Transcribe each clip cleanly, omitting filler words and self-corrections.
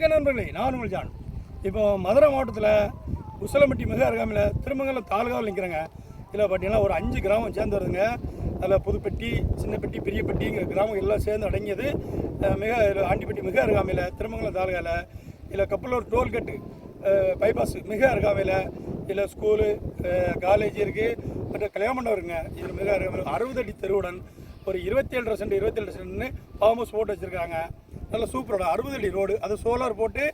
வணக்கம் நண்பர்களே, நான் உங்கள் ஜான். இப்போ மதுரை மாவட்டத்தில் உசிலம்பட்டி மிக அருகாமையில் திருமங்கலம் தாலுகாவில் நிற்கிறேங்க. இதில் பார்த்தீங்கன்னா ஒரு 5 கிராமம் சேர்ந்து வருதுங்க. அதில் புதுப்பட்டி, சின்னப்பட்டி, பெரியப்பட்டிங்கிற கிராமம் எல்லாம் சேர்ந்து அடங்கியது ஆண்டிப்பட்டி மிக அருகாமையில் திருமங்கலம் தாலுகாவில். இதில் கப்பலூர் டோல்கேட்டு பைபாஸ் மிக அருகாமையில். இதில் ஸ்கூலு, காலேஜ் இருக்குது, மற்ற கல்யாணம் இருக்குங்க. இதில் மிக அருகாமையில் 60 அடி தெருவுடன் ஒரு 27 சென்ட்னு ஃபார்ம் ஹவுஸ் போட்டு வச்சுருக்காங்க. நல்ல சூப்பரோட 60 அடி ரோடு. அது சோலார் போட்டு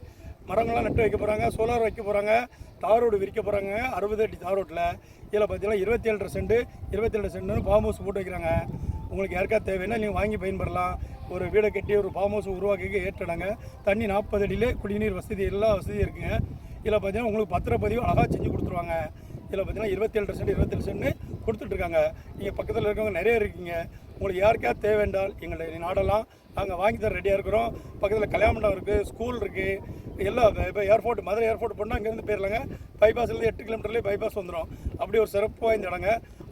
மரங்கள்லாம் நட்டு வைக்க போகிறாங்க, சோலார் வைக்க போகிறாங்க, தார் ரோடு விரிக்க போகிறாங்க. 60 அடி தார் ரோட்டில் இதில் பார்த்தீங்கன்னா 27 சென்ட்னு ஃபார்ம் ஹவுஸ் போட்டு வைக்கிறாங்க. உங்களுக்கு யாருக்கா தேவைன்னா நீங்கள் வாங்கி பயன்படலாம். ஒரு வீடை கட்டி ஒரு ஃபார்ம் ஹவுஸ் உருவாக்கி ஏற்றிடாங்க. தண்ணி 40 அடியிலே குடிநீர் வசதி எல்லா வசதியும் இருக்குங்க. இதில் பார்த்தீங்கன்னா உங்களுக்கு பத்திரப்பதிவு அழகாக செஞ்சு கொடுத்துருவாங்க. இதில் பார்த்தீங்கன்னா 27 சென்ட் கொடுத்துட்ருக்காங்க. நீங்கள் பக்கத்தில் இருக்கவங்க நிறைய இருக்கீங்க. உங்களுக்கு யாருக்காவது தேவைன்றால் எங்களை நாடெல்லாம் நாங்கள் வாங்கி தர ரெடியாக இருக்கிறோம். பக்கத்தில் கல்யாணம் இருக்குது, ஸ்கூல் இருக்குது, எல்லாம். இப்போ ஏர்போர்ட், மதுரை ஏர்போர்ட் போனால் அங்கேருந்து போயிடலாங்க. பைபாஸ்லேருந்து 8 கிலோமீட்டர்லேயே பைபாஸ் வந்துடும். அப்படி ஒரு சிறப்பு வாய்ந்த இடங்க.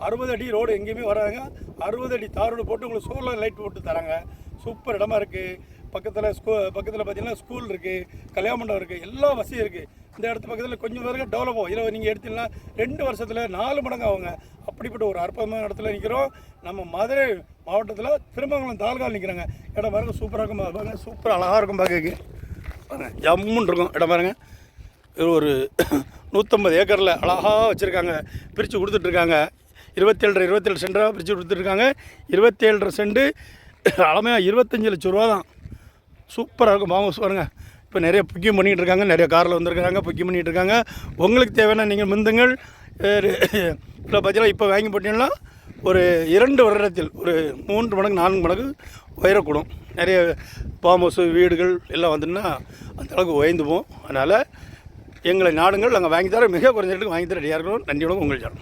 60 அடி ரோடு எங்கேயுமே வராங்க. 60 அடி தார் ரோடு போட்டு உங்களுக்கு சோலார் லைட் போட்டு தராங்க. சூப்பர் இடமா இருக்குது. பக்கத்தில் பார்த்தீங்கன்னா ஸ்கூல் இருக்குது, கல்யாணம் இருக்குது, எல்லா வசதியும் இருக்குது. இந்த இடத்து பக்கத்தில் கொஞ்சம் பேருக்கு டெவலப் ஆகும். இதில் நீங்கள் எடுத்தீங்கன்னா 2 வருஷத்தில் 4 மடங்கு ஆகுங்க. அப்படிப்பட்ட ஒரு அற்புதமான இடத்துல நிற்கிறோம். நம்ம மதுரை மாவட்டத்தில் திருமங்கலம் தாலுகாவில் நிற்கிறாங்க. இடம் பாருங்க, சூப்பராக இருக்கும் பாருங்க. சூப்பர் அழகாக இருக்கும் பார்க்க பாருங்க, ஜம்முன்னு இருக்கும் இடம் பாருங்க. ஒரு 150 ஏக்கரில் அழகாக வச்சுருக்காங்க, பிரித்து கொடுத்துட்ருக்காங்க. 27 சென்டாக பிரித்து கொடுத்துட்ருக்காங்க. 27 சென்ட் அளமையாக 25 லட்சம் ரூபா தான். சூப்பராக இருக்கும் பாம்பஸ் பாருங்கள். இப்போ நிறைய புக்கிங் பண்ணிகிட்டு இருக்காங்க, நிறைய காரில் வந்துருக்காங்க, புக்கிங் பண்ணிகிட்டு இருக்காங்க. உங்களுக்கு தேவையான நீங்கள் முந்துங்கள். இப்போ பார்த்தீங்கன்னா இப்போ வாங்கி போட்டிங்கன்னா ஒரு 2 வருடத்தில் ஒரு 3 மடங்கு 4 மடங்கு உயரக்கூடும். நிறைய ஃபார்ம் ஹவுஸு, வீடுகள் எல்லாம் வந்துன்னா அந்தளவுக்கு உயர்ந்து போகும். அதனால் எங்களை நாடுங்கள், நாங்கள் வாங்கி தர மிக குறைஞ்ச ரேட்டுக்கு வாங்கி தர ரெடியாக இருக்கிறோம். நன்றியோட உங்கள் ஜான்.